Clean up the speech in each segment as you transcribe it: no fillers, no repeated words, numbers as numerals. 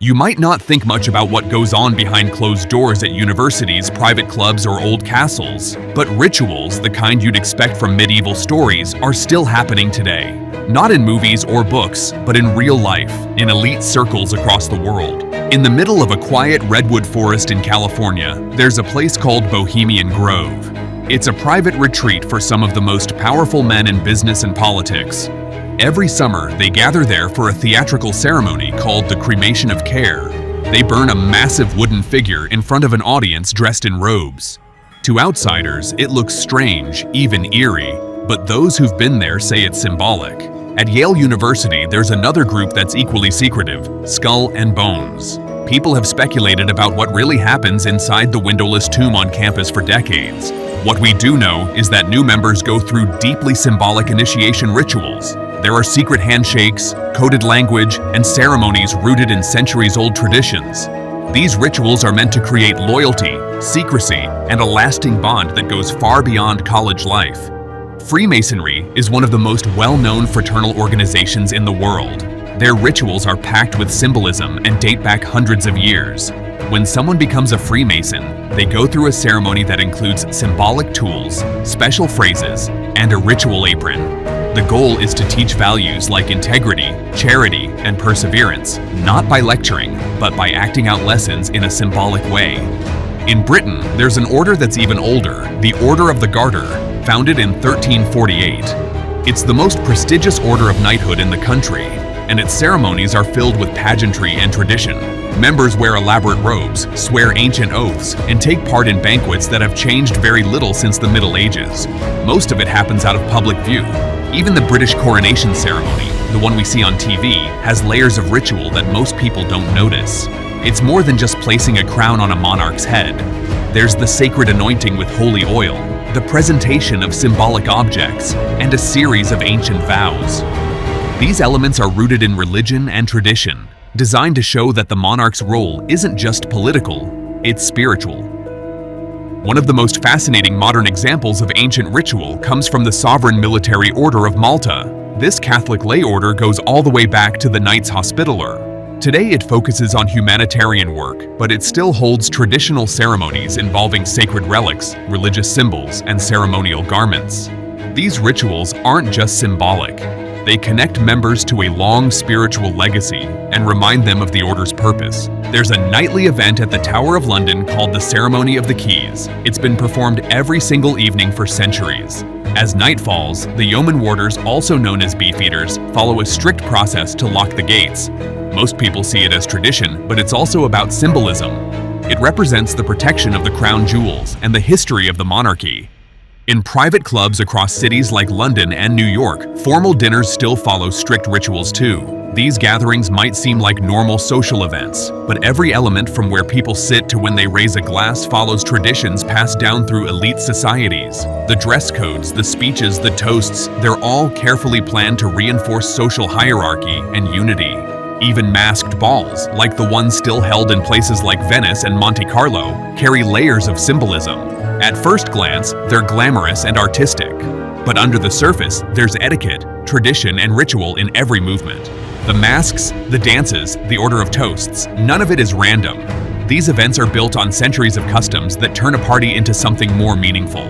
You might not think much about what goes on behind closed doors at universities, private clubs, or old castles, but rituals, the kind you'd expect from medieval stories, are still happening today. Not in movies or books, but in real life, in elite circles across the world. In the middle of a quiet redwood forest in California, there's a place called Bohemian Grove. It's a private retreat for some of the most powerful men in business and politics. Every summer, they gather there for a theatrical ceremony called the Cremation of Care. They burn a massive wooden figure in front of an audience dressed in robes. To outsiders, it looks strange, even eerie, but those who've been there say it's symbolic. At Yale University, there's another group that's equally secretive, Skull and Bones. People have speculated about what really happens inside the windowless tomb on campus for decades. What we do know is that new members go through deeply symbolic initiation rituals. There are secret handshakes, coded language, and ceremonies rooted in centuries-old traditions. These rituals are meant to create loyalty, secrecy, and a lasting bond that goes far beyond college life. Freemasonry is one of the most well-known fraternal organizations in the world. Their rituals are packed with symbolism and date back hundreds of years. When someone becomes a Freemason, they go through a ceremony that includes symbolic tools, special phrases, and a ritual apron. The goal is to teach values like integrity, charity, and perseverance, not by lecturing, but by acting out lessons in a symbolic way. In Britain, there's an order that's even older, the Order of the Garter, founded in 1348. It's the most prestigious order of knighthood in the country, and its ceremonies are filled with pageantry and tradition. Members wear elaborate robes, swear ancient oaths, and take part in banquets that have changed very little since the Middle Ages. Most of it happens out of public view. Even the British coronation ceremony, the one we see on TV, has layers of ritual that most people don't notice. It's more than just placing a crown on a monarch's head. There's the sacred anointing with holy oil, the presentation of symbolic objects, and a series of ancient vows. These elements are rooted in religion and tradition, designed to show that the monarch's role isn't just political, it's spiritual. One of the most fascinating modern examples of ancient ritual comes from the Sovereign Military Order of Malta. This Catholic lay order goes all the way back to the Knights Hospitaller. Today it focuses on humanitarian work, but it still holds traditional ceremonies involving sacred relics, religious symbols, and ceremonial garments. These rituals aren't just symbolic. They connect members to a long spiritual legacy and remind them of the order's purpose. There's a nightly event at the Tower of London called the Ceremony of the Keys. It's been performed every single evening for centuries. As night falls, the yeoman warders, also known as beefeaters, follow a strict process to lock the gates. Most people see it as tradition, but it's also about symbolism. It represents the protection of the crown jewels and the history of the monarchy. In private clubs across cities like London and New York, formal dinners still follow strict rituals too. These gatherings might seem like normal social events, but every element from where people sit to when they raise a glass follows traditions passed down through elite societies. The dress codes, the speeches, the toasts, they're all carefully planned to reinforce social hierarchy and unity. Even masked balls, like the ones still held in places like Venice and Monte Carlo, carry layers of symbolism. At first glance, they're glamorous and artistic. But under the surface, there's etiquette, tradition, and ritual in every movement. The masks, the dances, the order of toasts, none of it is random. These events are built on centuries of customs that turn a party into something more meaningful.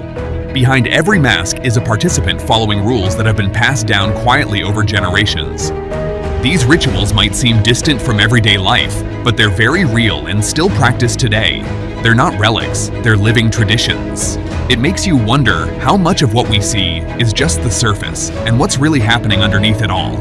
Behind every mask is a participant following rules that have been passed down quietly over generations. These rituals might seem distant from everyday life, but they're very real and still practiced today. They're not relics, they're living traditions. It makes you wonder how much of what we see is just the surface and what's really happening underneath it all.